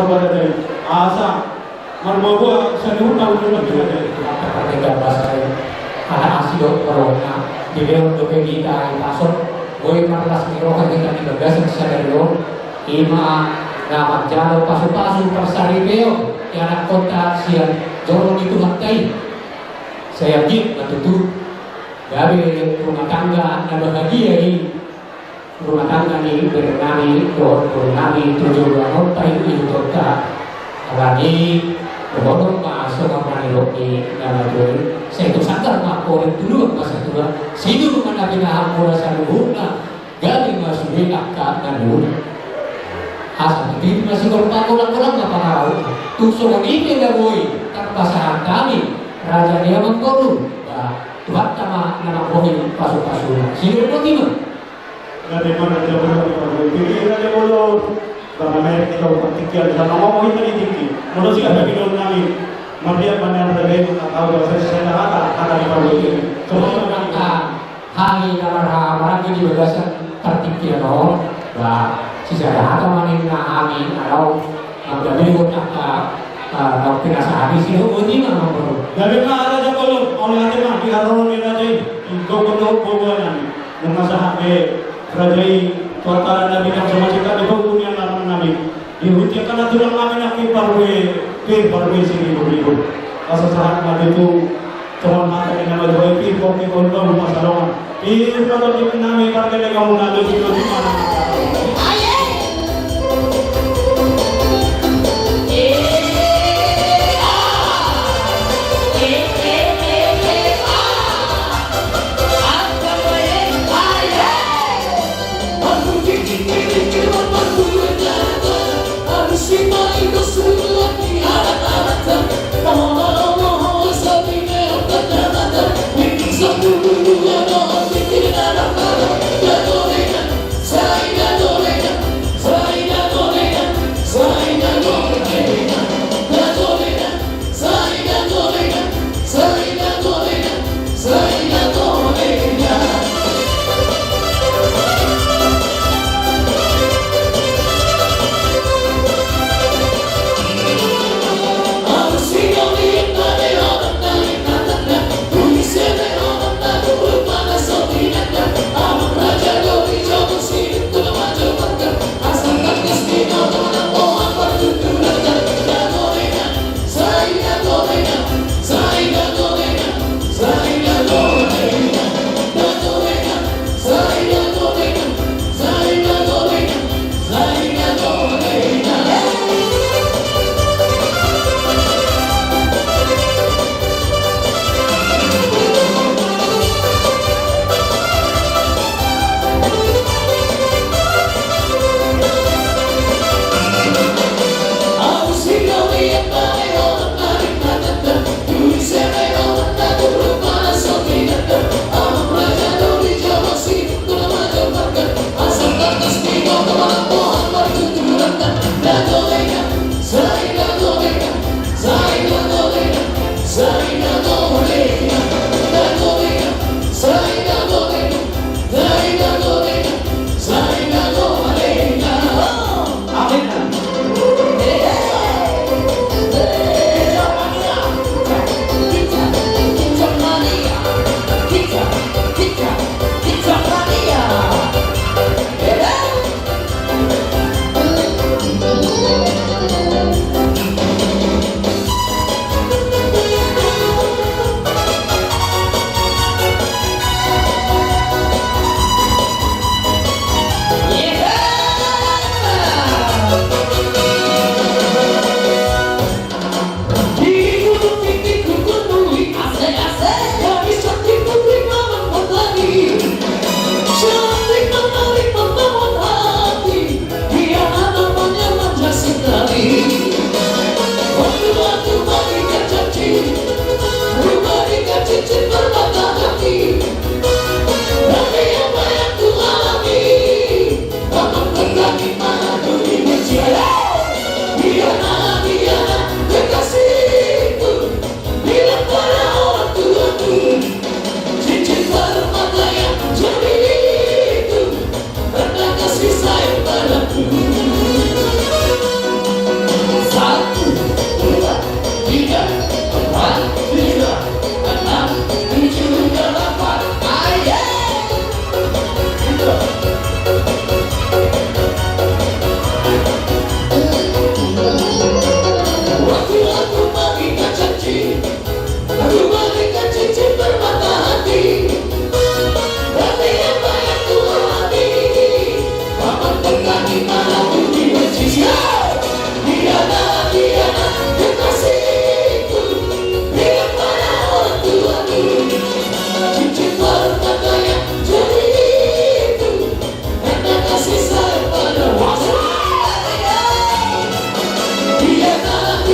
pada dari asa marmabua sa utang ulo na Ketika bahasa ada asio corona di dalam dope kita ay pasok boy marlas miro kita di bagas sa dalo ima na magjalo paso-paso parsaripeo yang kota siya jorong itu maktay saya git matutu gabi rumah tangga na bahagia ini rumah tangga ni bernami bernami tujuh orang tayo itu kota lagi Bodong masuk apa nih loki nama tuh saya itu sadar mak orang dulu masa tua sini rumah nabi naham mula saluhuna galing masuk di akad nanun asal itu masih korban orang nggak tahu tuh soal ini nggak boleh terpasangan kami raja dia mengkoru Tuhan sama nama bohong pasu-pasu sini rumah gimana? Dari mana dia boleh pikir dia boleh karena mereka kita berpikir sama ngomong itu tinggi. Menurut saya bagi orang kami, mereka pandang terbaik atau saya ada di bawah ini. Coba kita hari kamar ini berdasar tertipnya no, bah sisa ada manin na amin atau dari kota atau pinasa habis itu bunyi mana baru. Dari mana ada kalau oleh ada mah di haron ini aja, kau perlu bawa nami, memasak kerajai tuan nabi yang sama kita di dunia nama nabi. Dihujatkan aturan nabi nabi parwe sini beribu. Asal saat nabi itu teman mata dengan nama pir kopi kopi masalah. Pir kalau di nabi parwe dengan nabi itu di mana?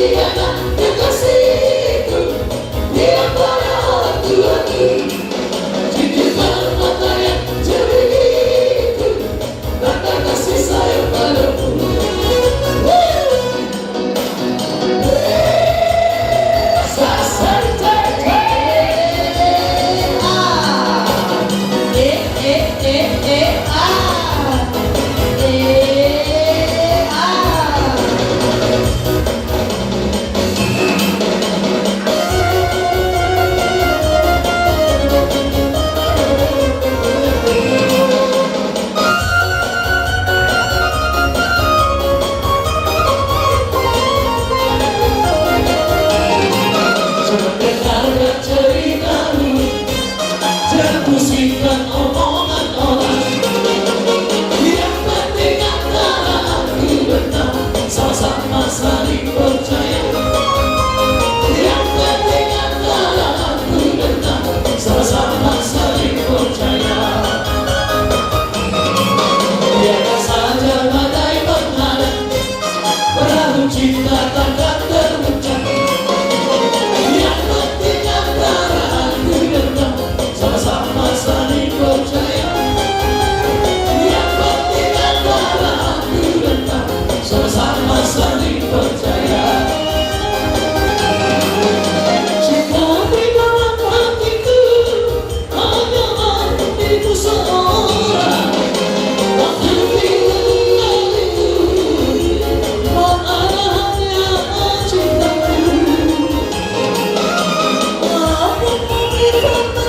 Diana kekasihku, dia pada orang tuaku. Jujur mata yang jernih itu, tanda kasih sayang padamu. Pusingkan omongan orang, yang penting antara aku dan kau sama-sama saling percaya. Yang penting antara aku dan kau sama-sama saling percaya. Biarkan saja badai menghadap, perahu cinta takkan terpecah. Yang penting antara aku dan kau sama-sama saling percaya. Yang penting antara aku dan kau sama-sama saling percaya. Cinta di dalam hatiku hanya dirimu seorang. Waktu itu mana hanya cintamu. Aku meminta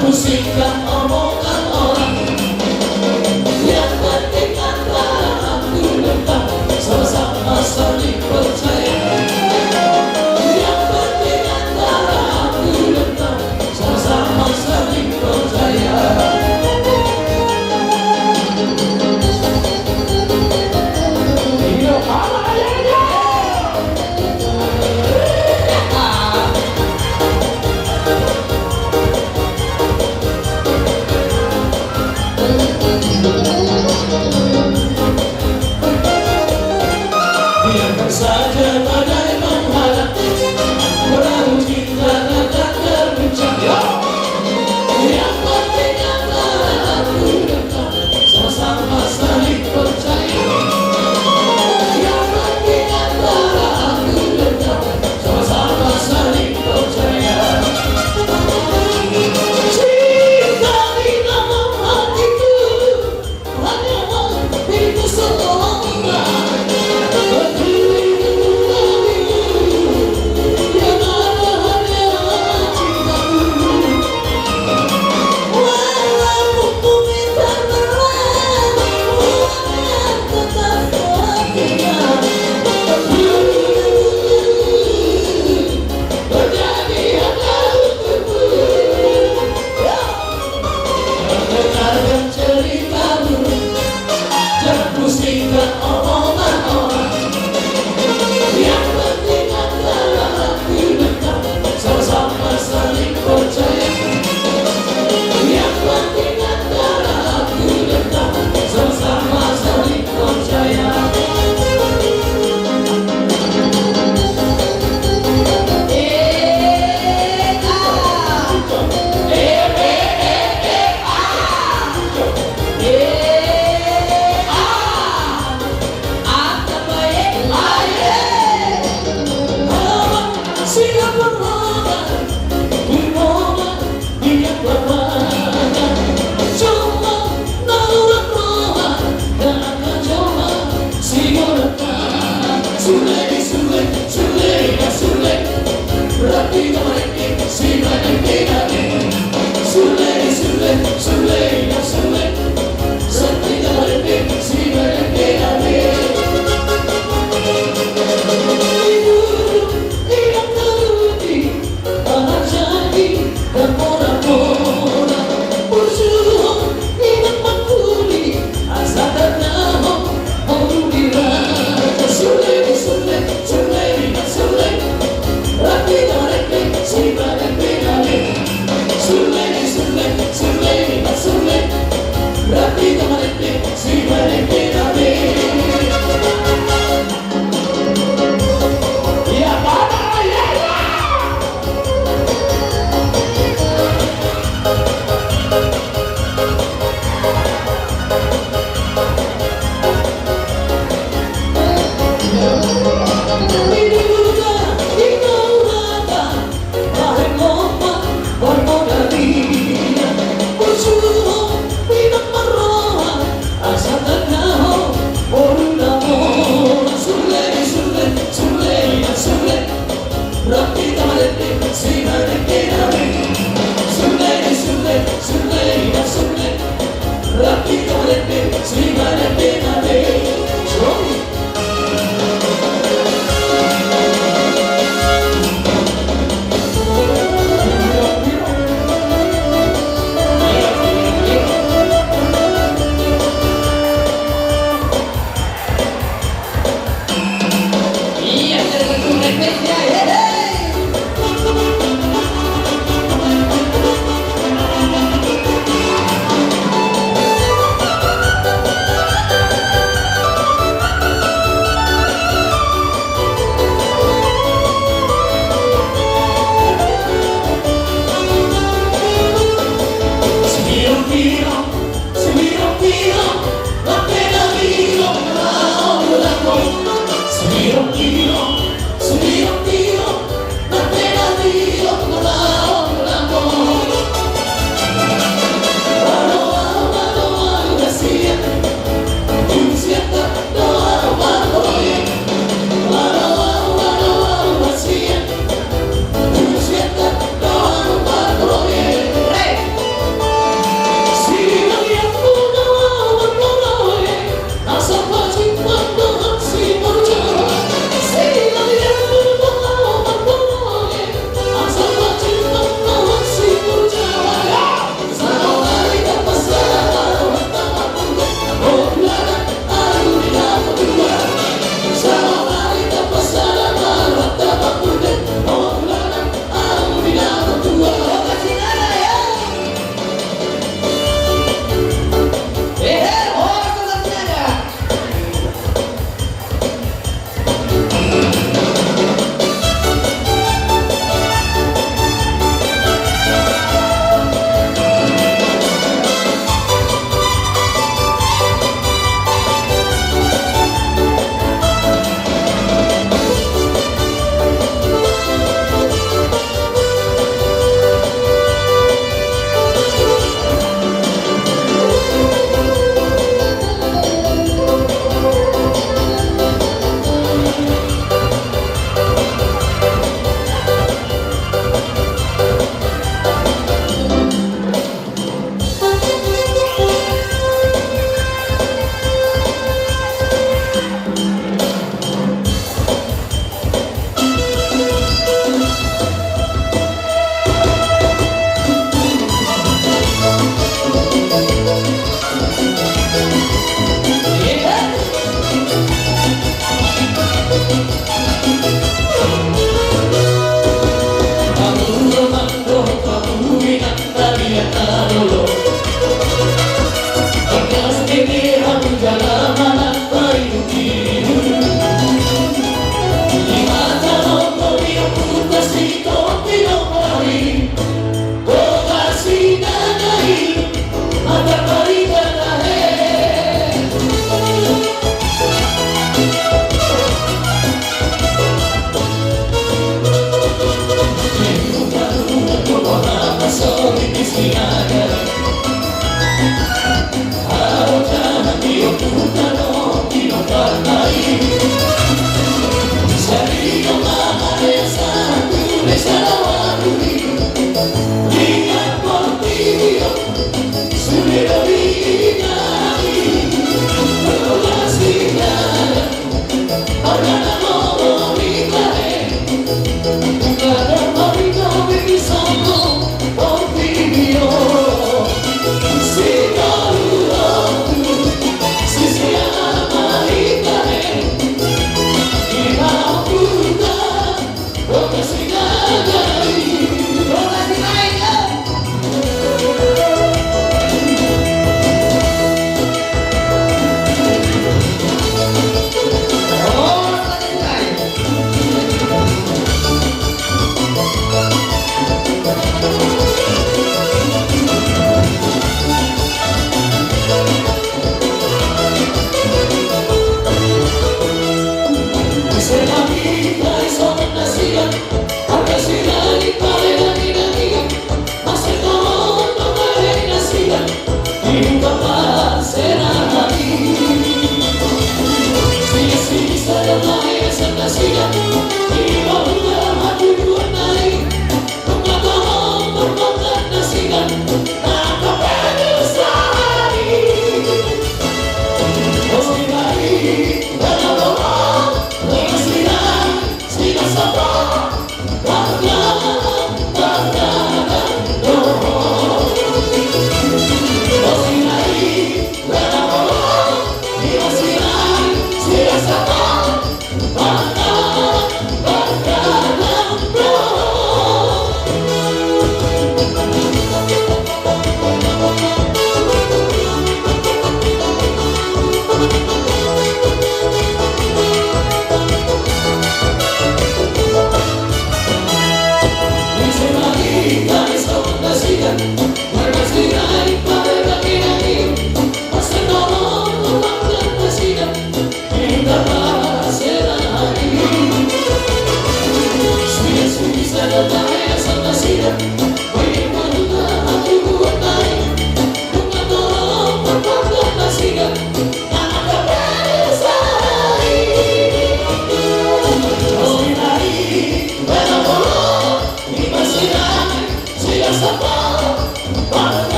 pusingkan omongan orang, yang penting antara aku dan kau sama-sama saling percaya. Yang penting antara aku dan kau sama-sama saling percaya. Biarkan saja badai menghadap, perahu cinta takkan terpecah. Yang penting antara aku dan kau sama-sama saling percaya. Yang penting antara aku dan kau sama-sama saling percaya. Cinta di dalam hatiku hanya dirimu seorang. Pusingkan omongan orang, yang penting antara aku dan kau sama-sama saling percaya. Yang penting antara aku dan kau sama-sama saling percaya. Sule,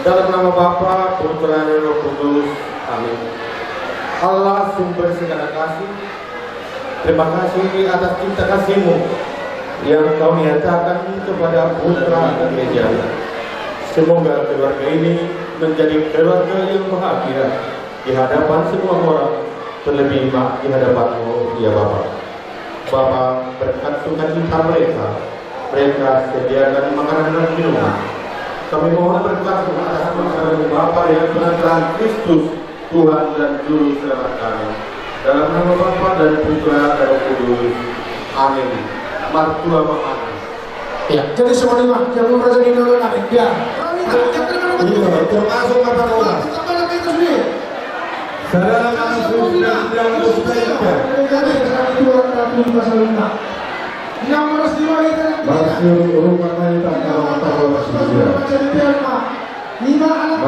Dalam nama Bapa, Putra, dan Roh Kudus. Amin. Allah sumber segala kasih, terima kasih atas cinta kasih-Mu yang Kau nyatakan kepada Putra dan Gereja. Semoga keluarga ini menjadi keluarga yang bahagia di hadapan semua orang, terlebih di hadapan-Mu, ya Bapa. Bapa, berkat sukacita mereka sediakan makanan dan minuman. Kami mohon berkat atas kebesaran Bapa yang benar Kristus, Tuhan dan Juru Selamat kami. Dalam nama Bapa dan Putra dan Roh Kudus. Amin. Martua Maha. Ya, jadi semua lima yang merasa di dalam amin. Ya. Termasuk kata Allah. Saudara Yesus dan Tuhan kita. Yang peristiwa itu Masuk rumah kita kalau tahu saja. lima anak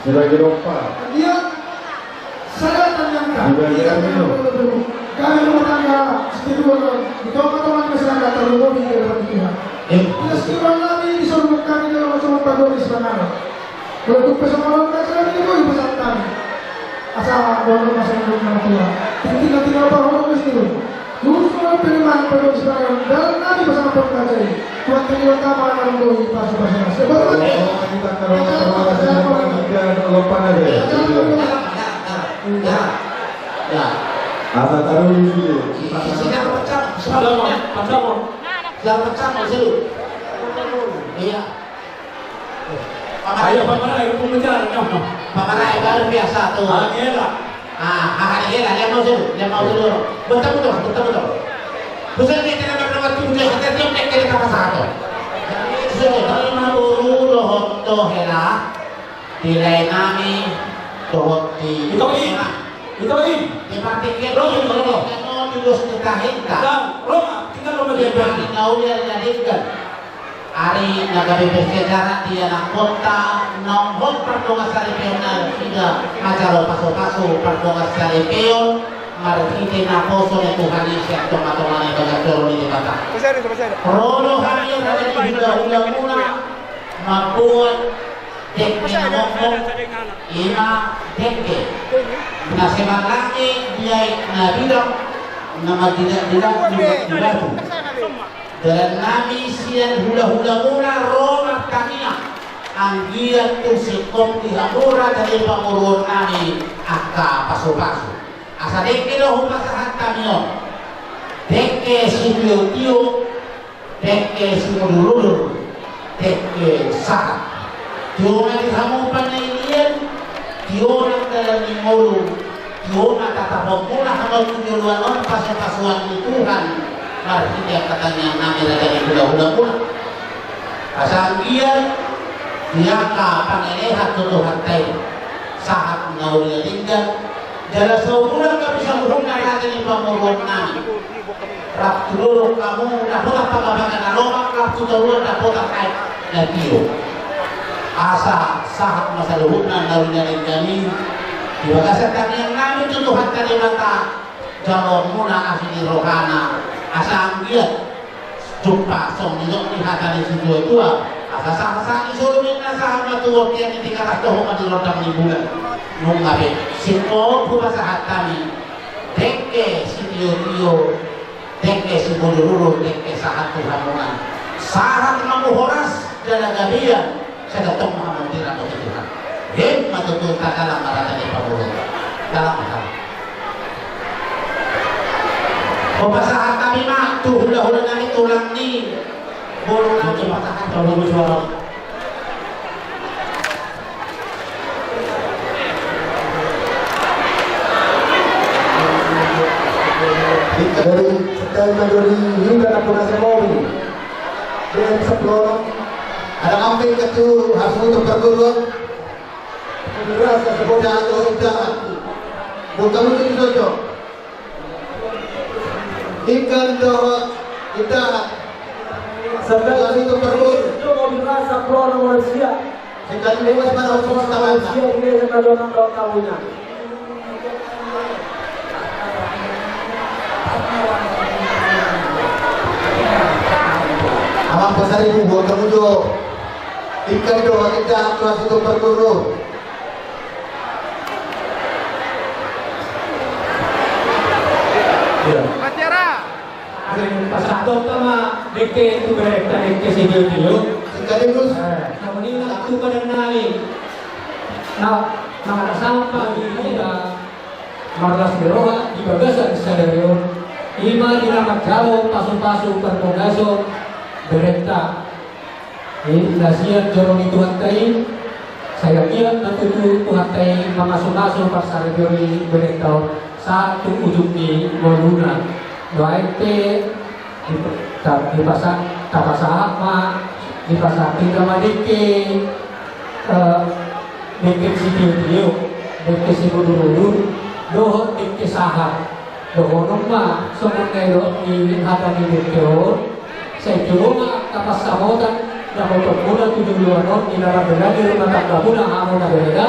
sebagai rompa. Dia sadar dan nyangka. Kami rumah tangga sekitar di teman-teman masyarakat terlebih di dalam Tuhan. Peristiwa kami disuruh kami dalam macam pagori sebenarnya. Untuk persoalan masyarakat itu ibu kami. Asal baru masalah dengan Tuhan. Tinggal apa itu? Lurus kalau penerimaan pada sekarang dalam nabi bersama pengkaji. Tuhan terlihat apa dalam doa pasal-pasal. Sebab kita kalau pada ya. Ya. Asa taruh di sini. Sidang pecah. Sidang pecah masih. Iya. Ayo pamanay, pumujar nyo. Pamanay baru biasa tuh. Angela. Akan gila, dia mau dulu. Betul. Khususnya kita dapat waktu juga kita tiap kali kita satu. Khususnya kalau maburu lohot to hela, dilai nami lohot di. Ito ini. Di partikel lo terus kita hingga. Roma, tinggal Roma dia. Di kau dia jadikan. Ari nagabi sejarah dia nak kota nombor perdoa sari peon hingga macaro paso-paso perdoa sari peon marhite na poso ni Tuhan siya tumatungan ni Bagatoro ni Bata. Rolo hayo na hula-hula muna mabuhat dekne na mokmok ima dekne na semalaki diyay na bidang na magdidak ni Batu. Dan namin siyan hula-hula muna Roma kanina ang giat kung si Komti Hamura dari pangurun namin akka paso-paso. Asa deke do humasahan kami no. Deke si Tio, deke si Mudulur, deke sahat. Tio na dihamupan na iniyan, Tio na dalam ni Molu, Tio na tatapot mula habang tunyuluan paso-pasuan ni Tuhan. Mari dia katanya namin na dari hula-hula muna. Asa ang giat dia ka pangelehat tutuhan tayo sahat na ulialinggan dala sa ulang kami sa urong na natin yung pamurong namin rap tulurong kamu dapat ang pamabangan na lomak rap tutulurong dapat ang kahit na tiyo asa sahat masaluhod na ulialinggan di bagasat kami ang namin tutuhan tayo mata jalon muna kasi ni Rohana asa ang giat jumpa song nilok ni hatani si tua asa-asa isurumin na sa matuwag yan hindi ka rastoho madilotang ni bulan nung gabi sinpo pumasahat kami deke si Tio deke si Bulururo deke sahat Tuhanunan sahat mamuhoras dala gabian sa datong mga mundira mo Tuhan yan matutunta ka lang marata ni Pabulong dalam hal pumasahat kami ma tuhula-hula namin tulang ni Bolo na pumasahat Kalau bersuara dari dari hingga na punasa mobil dengan sebelum ada ngambil ke tu harus untuk perguruan rasa sebuah atau tidak bukan untuk itu ikan doa tidak sedang itu perlu mobil rasa pro Malaysia sekali lewat pada hukum tawanan Malaysia ini yang ada dalam tahunnya Abang pasar ibu buat kamu jo ikan doa kita harus itu perguru Pasado tama deke itu berekta deke sidio sekaligus Namanila itu pada nali na sampah di marlas beroha di bagasan sadaryo ima dinamat jalo paso-paso perpogaso berekta nasihat jorong itu hantai saya lihat natutu Tuhan tay mamasok-masok pasar jori berekta satu ujung di Moluna doain te di pasar tapasahak ma di pasar tiga madike deke si Tio deke si Budurulur doho deke sahat doho noma somong ngayon ni hata ni Dekeo sa ito nga kapasamotan na muna tutuluan nilarabela di rumah tangga muna amo na bereda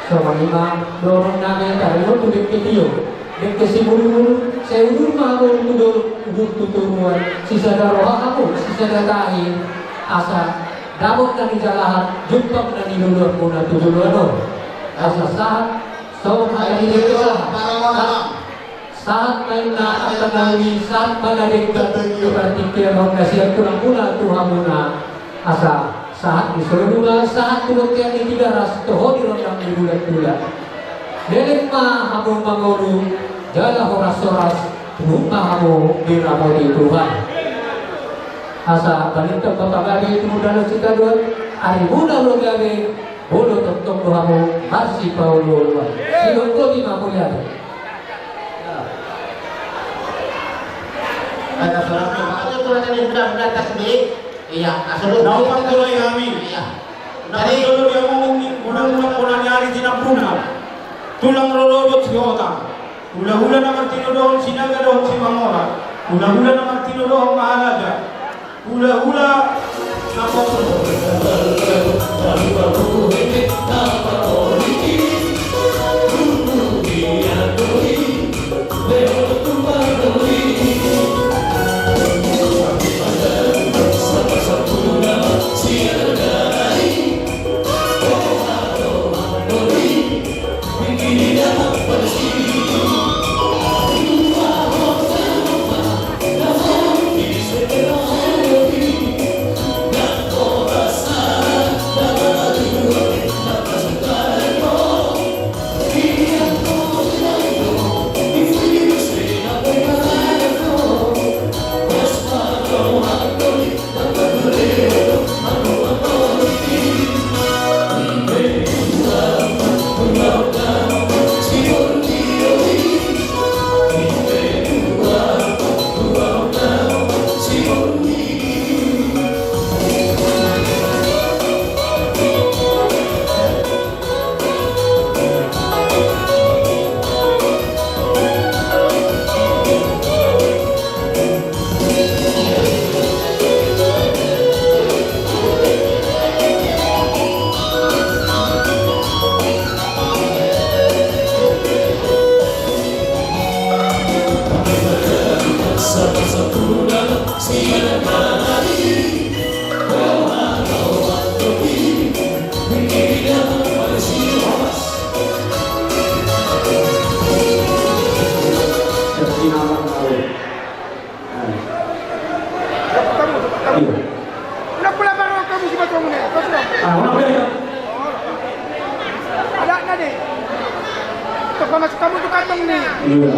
so manima dorong namin karino tulik ke Tio deke si Budurulur saya udur mah udur tuturuan sisa daroha kamu sisa datahin asa damok na ni jalahan jumpang na ni lulur muna tutuluan asa sahat so ay hindi saat main na ang tangawi saat maladekkan berarti kaya siya tulang muna Tuhan muna asa saat disuruh muna saat tulog kaya ni tiga ras toho di rondang di bulat-bulat delik ma hamong mangulu jala horas-horas rumah kamu diramo di Tuhan asa balintang papagadi itu mudah lo cita dua hari mudah lo gabe bolo tentang kamu masih Paulo silong ko di mamulian ada seorang itu tuh ada yang sudah tasbih iya asal Naupat tuloy kami iya Nakatulog yung unang nyari tinapuna tulang rolobot si Ota hula-hula naman tinudohon sinagadohon si Mamora hula-hula naman tinudohon mahalaga hula-hula Kesinambang kali. Iya. Nak pula baru kamu si batu ni. Kau sudah. Mana boleh? Ada nadi. Tok kamu tu kantong ni. Iya.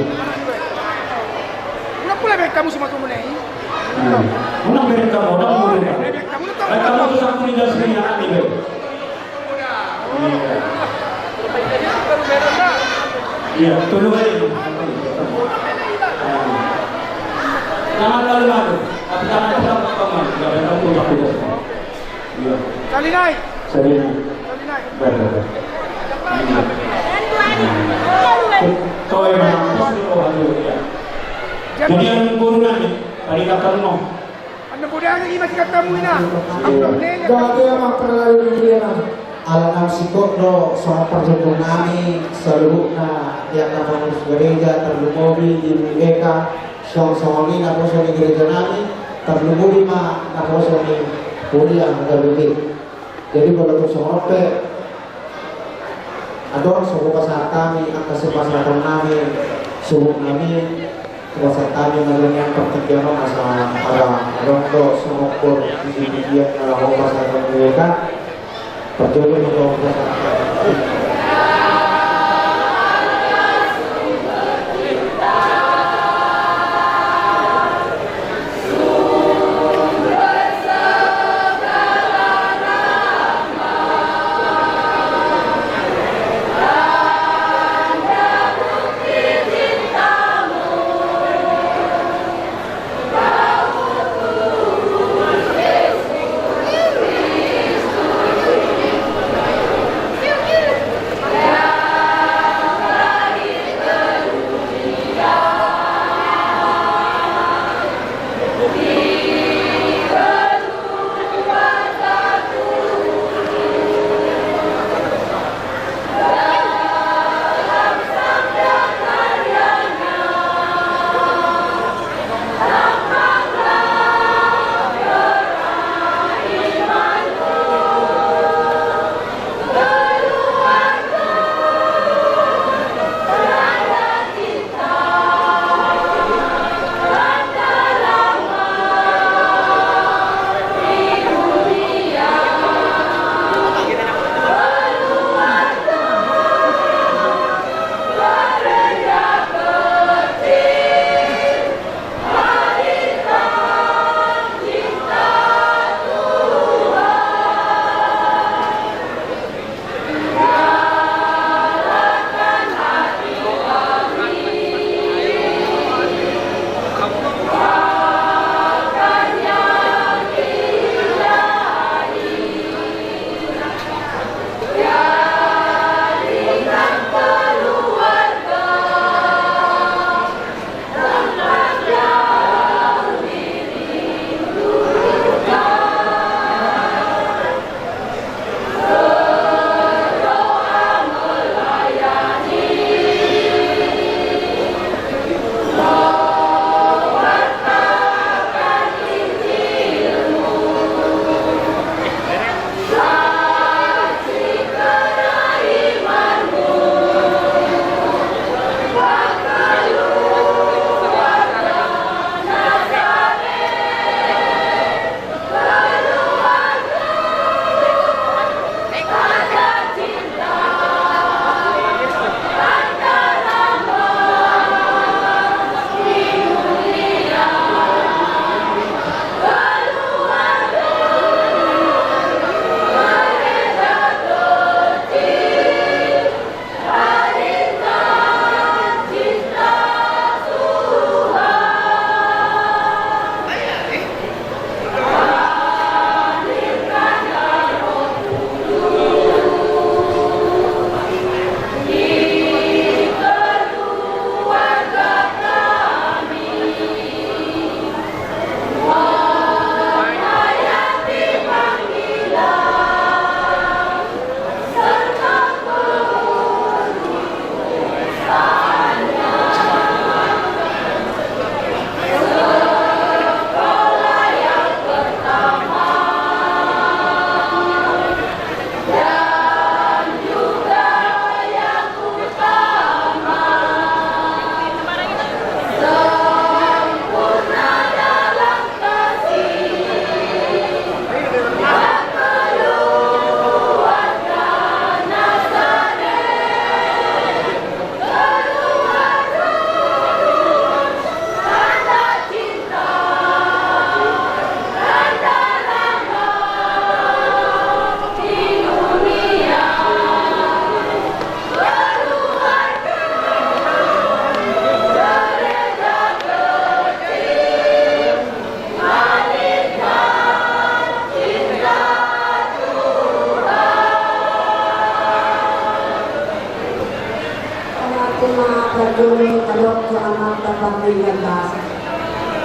Nak pula baik kamu si batu ni. Mana boleh kamu? Mana boleh kamu? Baik kamu tu tahu. Kamu tu satu ni dah sini nak ni. Iya, tunggu lagi. Jangan lalu lalu, tapi jangan terlalu lama. Tidak ada kamu tak boleh. Iya. Kali naik. Sering. Kali naik. Betul. Kau yang mampu aduh ya. Jadi yang corona ni, tadi kata mo. Anda budaya ni masih katamu ina. Amdo ni. Dati ang perlalu dia alam sikot do soal perjalanan kami seluruh na yang namanya gereja terlumuri di mereka song-songi na po sa gereja namin terlumuri ma na po sa kuliah gabi. Jadi kalau sope ador suku pasar kami ang kasipasatan namin suku namin pasar kami ngayon pertigaan masa rondo sumukor di dia kalau pasar mereka perjuangan untuk pagpapingan basa.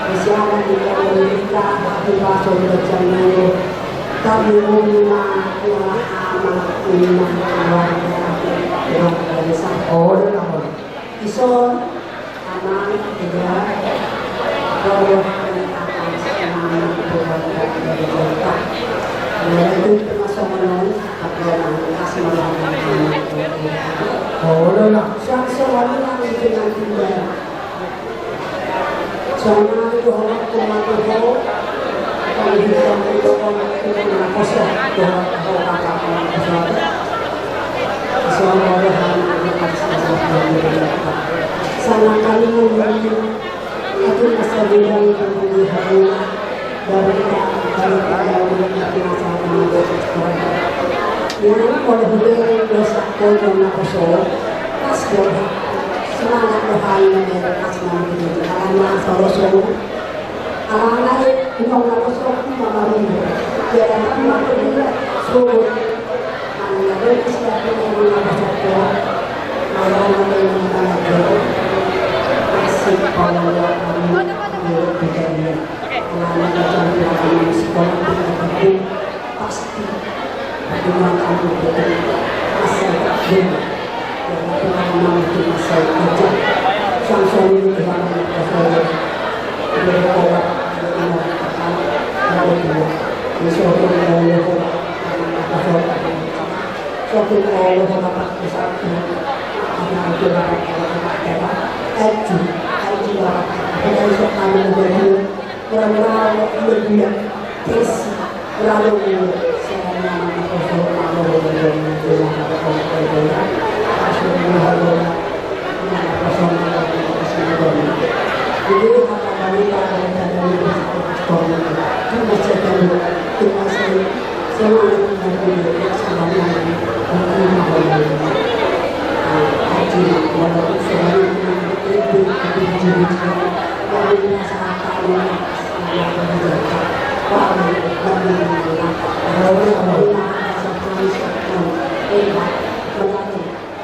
Kasiyanan di Amerika, di baso berjam lalu. Kami muna wala amang unang keluarga yang berbesar. Oh, udah namun. Ison, aman, tiga, roh, dan akan semangat keluarga yang berbesar. Itu termasuk menolong atau kasih menolong. Oh, udah lah. Sang sewani yang dengan tinggal. Jangan itu orang kumatu ho. Kalau di dalam itu orang kumatu kosong. Jangan kau kakak orang kosong. Semua orang yang sangat kali menjadi itu masa bidang yang dihadiri dari kita yang masalah yang kalau hubungan dosa kau dan kosong pas doa semangat doa yang pas nanti karena kosong anak bukan kosong mama ini dia akan melakukan suruh anak itu siapa yang melakukan malam yang mengajar masih kalau kami berbicara anak yang sekolah itu pasti bagaimana kamu berbicara masa depan yang akan itu masa kerja sampai ini dengan masalah berkawat dengan anak yang misalnya yang suatu kalau dapat kesatu yang dapat haji dari sekarang menjadi orang lebih tes lalu selama kosong lalu jadi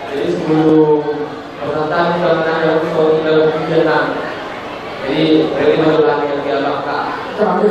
Jadi sebelum perkataan mengenai yang kita pikiran, jadi bagaimana yang dia lakukan? Kami